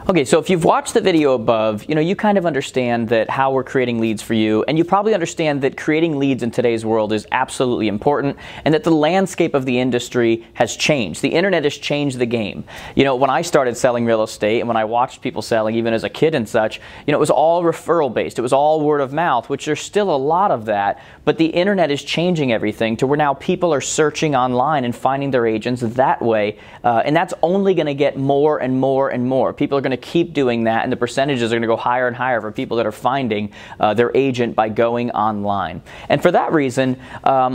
Okay, so if you've watched the video above, you kind of understand that how we're creating leads for you, and you probably understand that creating leads in today's world is absolutely important, and that the landscape of the industry has changed. The internet has changed the game. When I started selling real estate, and when I watched people selling, even as a kid and such, it was all referral based. It was all word of mouth, which there's still a lot of that, but the internet is changing everything to where now people are searching online and finding their agents that way, and that's only going to get more and more and more. People are going to keep doing that, and the percentages are going to go higher and higher for people that are finding their agent by going online. And for that reason,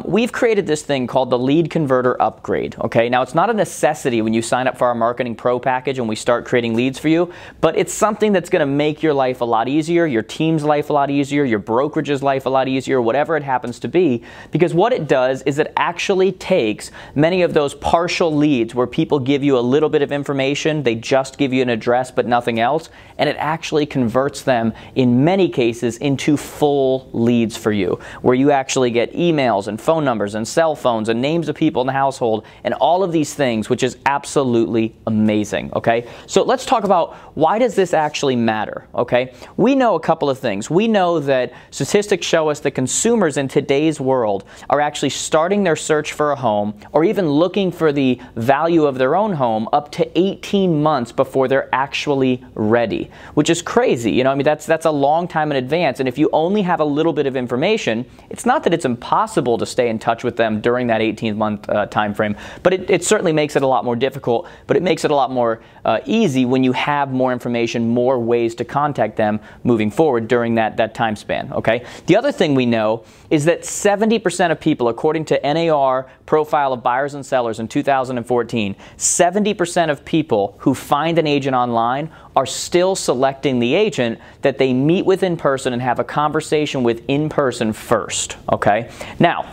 we've created this thing called the Lead Converter Upgrade. Okay, now it's not a necessity when you sign up for our Marketing Pro package and we start creating leads for you, but it's something that's going to make your life a lot easier, your team's life a lot easier, your brokerage's life a lot easier, whatever it happens to be, because what it does is it actually takes many of those partial leads where people give you a little bit of information, they just give you an address but nothing else, and it actually converts them in many cases into full leads for you, where you actually get emails and phone numbers and cell phones and names of people in the household and all of these things, which is absolutely amazing. Okay, so let's talk about why does this actually matter. Okay, we know a couple of things. We know that statistics show us that consumers in today's world are actually starting their search for a home or even looking for the value of their own home up to 18 months before they're actually ready, which is crazy. That's a long time in advance, and if you only have a little bit of information, it's not that it's impossible to stay in touch with them during that 18-month time frame, but it certainly makes it a lot more difficult, but it makes it a lot more easy when you have more information, more ways to contact them moving forward during that time span. Okay. The other thing we know is that 70% of people, according to NAR Profile of Buyers and Sellers in 2014, 70% of people who find an agent online are still selecting the agent that they meet with in person and have a conversation with in person first. Okay. Now,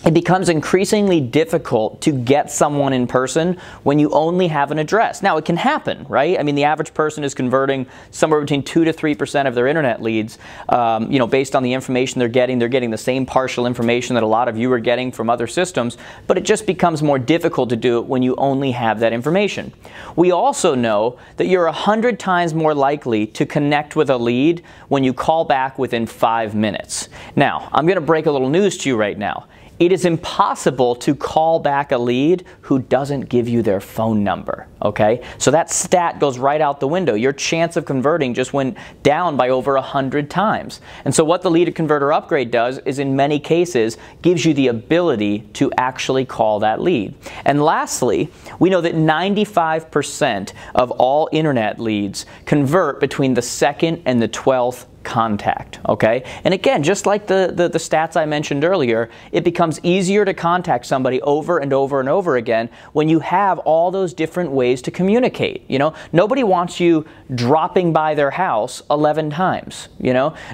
it becomes increasingly difficult to get someone in person when you only have an address. Now, it can happen, right? I mean, the average person is converting somewhere between 2 to 3% of their internet leads, based on the information they're getting. They're getting the same partial information that a lot of you are getting from other systems, but it just becomes more difficult to do it when you only have that information. We also know that you're 100 times more likely to connect with a lead when you call back within 5 minutes. Now, I'm going to break a little news to you right now. It is impossible to call back a lead who doesn't give you their phone number, okay? So that stat goes right out the window. Your chance of converting just went down by over 100 times. And so what the Lead Converter Upgrade does is in many cases gives you the ability to actually call that lead. And lastly, we know that 95% of all internet leads convert between the 2nd and the 12th contact. Okay, and again, just like the stats I mentioned earlier, it becomes easier to contact somebody over and over and over again when you have all those different ways to communicate. Nobody wants you dropping by their house 11 times.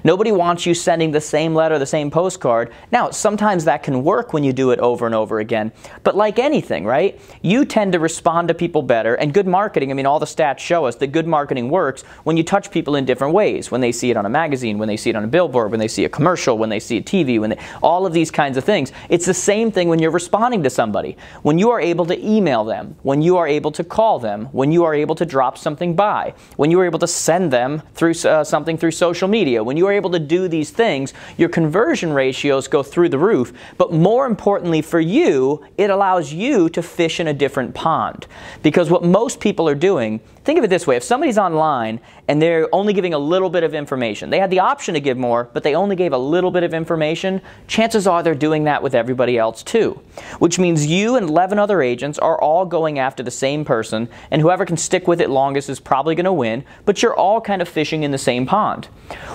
Nobody wants you sending the same letter, the same postcard. Now, sometimes that can work when you do it over and over again, but like anything, right? You tend to respond to people better, and good marketing, I mean, all the stats show us that good marketing works when you touch people in different ways, when they see it on a magazine, when they see it on a billboard, when they see a commercial, when they see a TV, all of these kinds of things. It's the same thing when you're responding to somebody. When you are able to email them, when you are able to call them, when you are able to drop something by, when you are able to send them through something through social media, when you are able to do these things, your conversion ratios go through the roof. But more importantly for you, it allows you to fish in a different pond. Because what most people are doing, think of it this way, if somebody's online and they're only giving a little bit of information, they had the option to give more, but they only gave a little bit of information, chances are they're doing that with everybody else too. Which means you and 11 other agents are all going after the same person, and whoever can stick with it longest is probably going to win, but you're all kind of fishing in the same pond.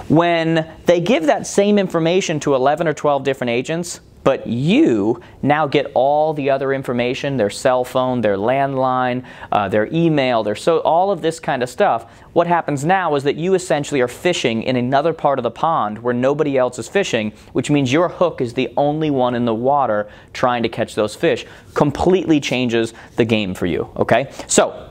When they give that same information to 11 or 12 different agents, but you now get all the other information, their cell phone, their landline, their email, all of this kind of stuff. What happens now is that you essentially are fishing in another part of the pond where nobody else is fishing, which means your hook is the only one in the water trying to catch those fish. Completely changes the game for you, okay? So,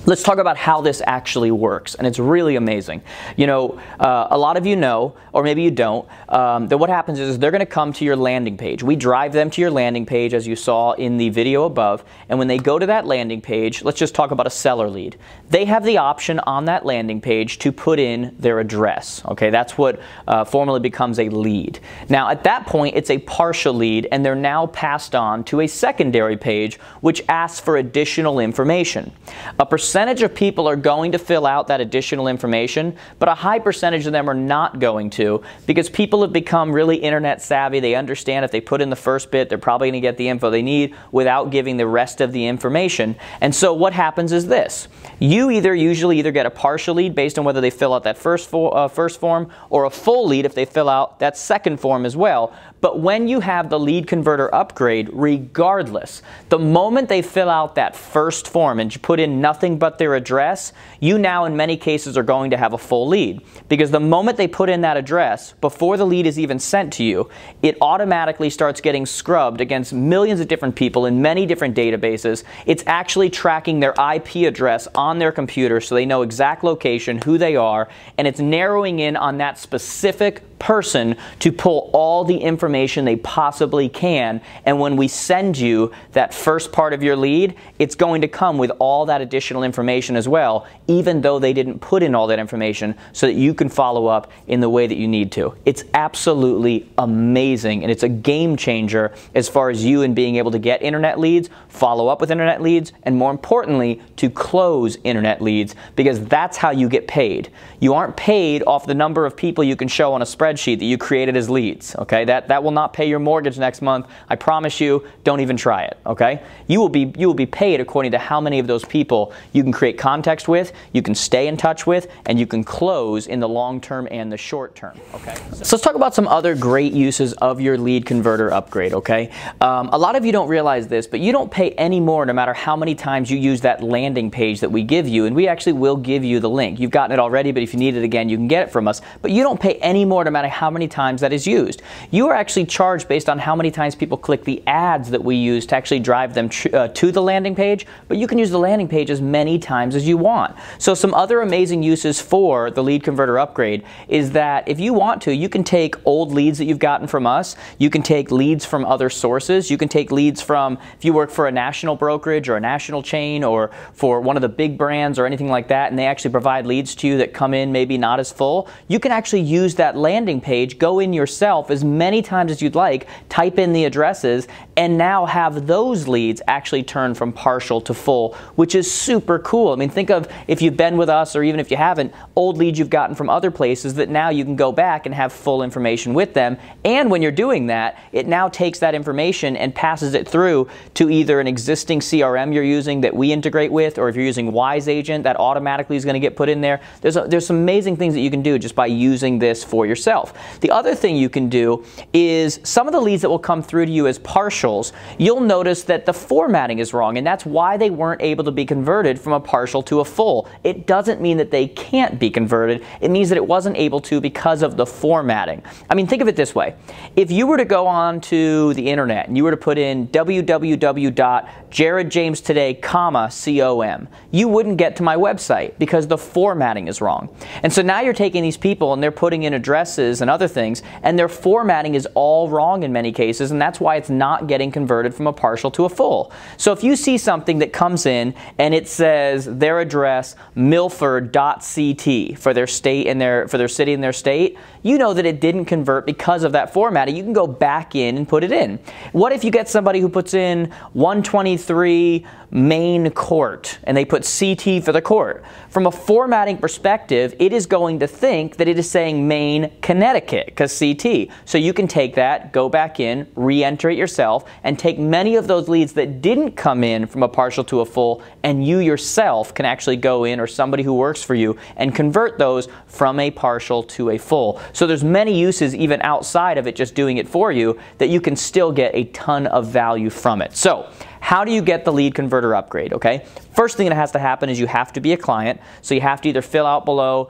Let's talk about how this actually works, and it's really amazing. You know, a lot of you know, or maybe you don't, that what happens is they're going to come to your landing page. We drive them to your landing page, as you saw in the video above, and when they go to that landing page, let's just talk about a seller lead. They have the option on that landing page to put in their address. Okay, that's what formally becomes a lead. Now, at that point, it's a partial lead, and they're now passed on to a secondary page, which asks for additional information. A percentage of people are going to fill out that additional information, but a high percentage of them are not going to, because people have become really internet savvy. They understand if they put in the first bit, they're probably going to get the info they need without giving the rest of the information. And so what happens is this. You usually either get a partial lead based on whether they fill out that first form, or a full lead if they fill out that second form as well. But when you have the lead converter upgrade, regardless, the moment they fill out that first form and you put in nothing but their address, you now in many cases are going to have a full lead. Because the moment they put in that address, before the lead is even sent to you, it automatically starts getting scrubbed against millions of different people in many different databases. It's actually tracking their IP address on their computer so they know exact location, who they are, and it's narrowing in on that specific person to pull all the information they possibly can. And when we send you that first part of your lead, it's going to come with all that additional information as well, even though they didn't put in all that information, so that you can follow up in the way that you need to. It's absolutely amazing, and it's a game changer as far as you and being able to get internet leads, follow up with internet leads, and more importantly, to close internet leads, because that's how you get paid. You aren't paid off the number of people you can show on a spreadsheet that you created as leads, okay? That will not pay your mortgage next month. I promise you, don't even try it, okay? You will be paid according to how many of those people you can create context with, you can stay in touch with, and you can close in the long term and the short term, okay? So let's talk about some other great uses of your lead converter upgrade, okay? A lot of you don't realize this, but you don't pay any more no matter how many times you use that landing page that we give you, and we actually will give you the link. You've gotten it already, but if you need it again, you can get it from us. But you don't pay any more no matter how many times that is used. You are actually charged based on how many times people click the ads that we use to actually drive them to the landing page, but you can use the landing page as many times as you want. So some other amazing uses for the lead converter upgrade is that if you want to, you can take old leads that you've gotten from us, you can take leads from other sources, you can take leads from, if you work for a national brokerage or a national chain or for one of the big brands or anything like that, and they actually provide leads to you that come in maybe not as full, you can actually use that landing page, go in yourself as many times as you'd like, type in the addresses, and now have those leads actually turn from partial to full, which is super cool. I mean, think of, if you've been with us or even if you haven't, old leads you've gotten from other places that now you can go back and have full information with them. And when you're doing that, it now takes that information and passes it through to either an existing CRM you're using that we integrate with, or if you're using Wise Agent, that automatically is going to get put in there. There's some amazing things that you can do just by using this for yourself. The other thing you can do is some of the leads that will come through to you as partials, you'll notice that the formatting is wrong, and that's why they weren't able to be converted from a partial to a full. It doesn't mean that they can't be converted. It means that it wasn't able to because of the formatting. I mean, think of it this way. If you were to go on to the internet and you were to put in www.jaredjamestoday.com, you wouldn't get to my website because the formatting is wrong. And so now you're taking these people and they're putting in addresses and other things, and their formatting is all wrong in many cases, and that's why it's not getting converted from a partial to a full. So if you see something that comes in and it says their address milford.ct for their state and for their city and their state, you know that it didn't convert because of that formatting. You can go back in and put it in. What if you get somebody who puts in 123 Main Court and they put CT for the court? From a formatting perspective, it is going to think that it is saying Maine, Connecticut, because CT. So you can take that, go back in, re-enter it yourself, and take many of those leads that didn't come in from a partial to a full, and you yourself can actually go in, or somebody who works for you, and convert those from a partial to a full. So there's many uses even outside of it just doing it for you that you can still get a ton of value from it. So how do you get the lead converter upgrade, okay? First thing that has to happen is you have to be a client. So you have to either fill out below,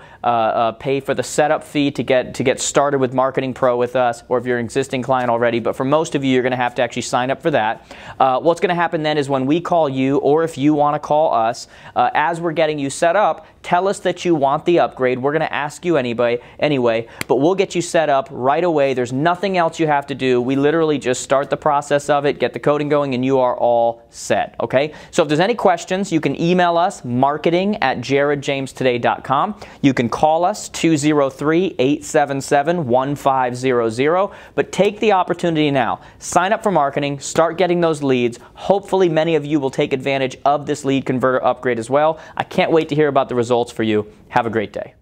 pay for the setup fee to get started with Marketing Pro with us, or if you're an existing client already. But for most of you, you're going to have to actually sign up for that. What's going to happen then is when we call you, or if you want to call us, as we're getting you set up, tell us that you want the upgrade. We're going to ask you anyway, but we'll get you set up right away. There's nothing else you have to do. We literally just start the process of it, get the coding going, and you are all set, okay? So if there's any questions, you can email us, marketing@jaredjamestoday.com. You can call us, 203-877-1500. But take the opportunity now. Sign up for marketing, start getting those leads. Hopefully many of you will take advantage of this lead converter upgrade as well. I can't wait to hear about the results for you. Have a great day.